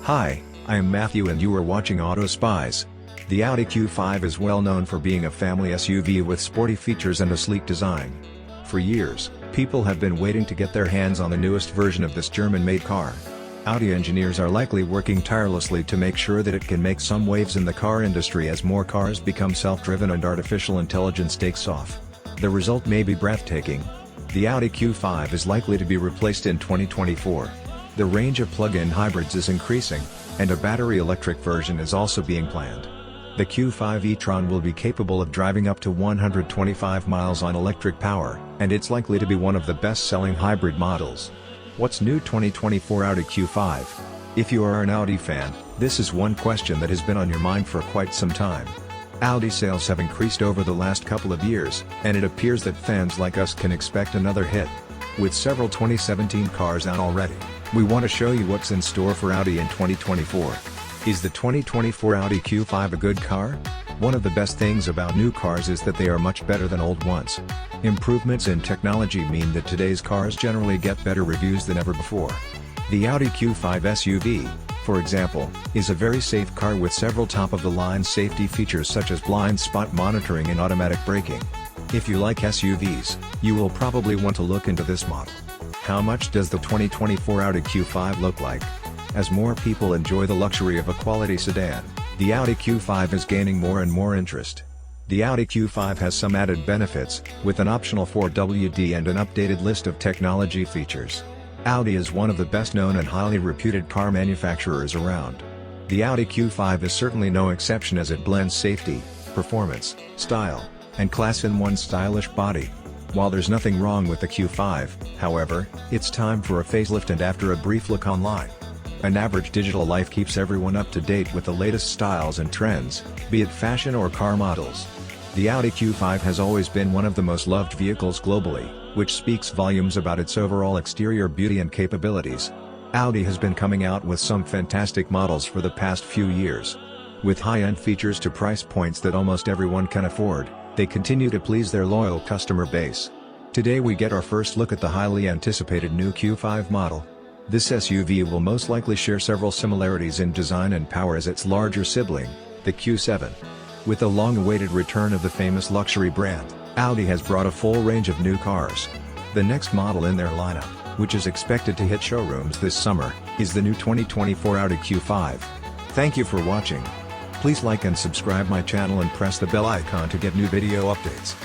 Hi, I am Matthew and you are watching Auto Spies. The Audi Q5 is well known for being a family SUV with sporty features and a sleek design. For years, people have been waiting to get their hands on the newest version of this German-made car. Audi engineers are likely working tirelessly to make sure that it can make some waves in the car industry as more cars become self-driven and artificial intelligence takes off. The result may be breathtaking. The Audi Q5 is likely to be replaced in 2024. The range of plug-in hybrids is increasing, and a battery electric version is also being planned. The Q5 e-Tron will be capable of driving up to 125 miles on electric power, and it's likely to be one of the best-selling hybrid models. What's new 2024 Audi Q5? If you are an Audi fan, this is one question that has been on your mind for quite some time. Audi sales have increased over the last couple of years, and it appears that fans like us can expect another hit. With several 2017 cars out already, we want to show you what's in store for Audi in 2024. Is the 2024 Audi Q5 a good car? One of the best things about new cars is that they are much better than old ones. Improvements in technology mean that today's cars generally get better reviews than ever before. The Audi Q5 SUV, for example, is a very safe car with several top-of-the-line safety features such as blind spot monitoring and automatic braking. If you like SUVs, you will probably want to look into this model. How much does the 2024 Audi Q5 look like? As more people enjoy the luxury of a quality sedan, the Audi Q5 is gaining more and more interest. The Audi Q5 has some added benefits, with an optional 4WD and an updated list of technology features. Audi is one of the best-known and highly reputed car manufacturers around. The Audi Q5 is certainly no exception as it blends safety, performance, style, and class in one stylish body. While there's nothing wrong with the Q5, however, it's time for a facelift, and after a brief look online, an average digital life keeps everyone up to date with the latest styles and trends, be it fashion or car models. The Audi Q5 has always been one of the most loved vehicles globally, which speaks volumes about its overall exterior beauty and capabilities. Audi has been coming out with some fantastic models for the past few years. With high-end features to price points that almost everyone can afford, they continue to please their loyal customer base. Today we get our first look at the highly anticipated new Q5 model. This SUV will most likely share several similarities in design and power as its larger sibling, the Q7. With the long-awaited return of the famous luxury brand, Audi has brought a full range of new cars. The next model in their lineup, which is expected to hit showrooms this summer, is the new 2024 Audi Q5. Thank you for watching. Please like and subscribe my channel and press the bell icon to get new video updates.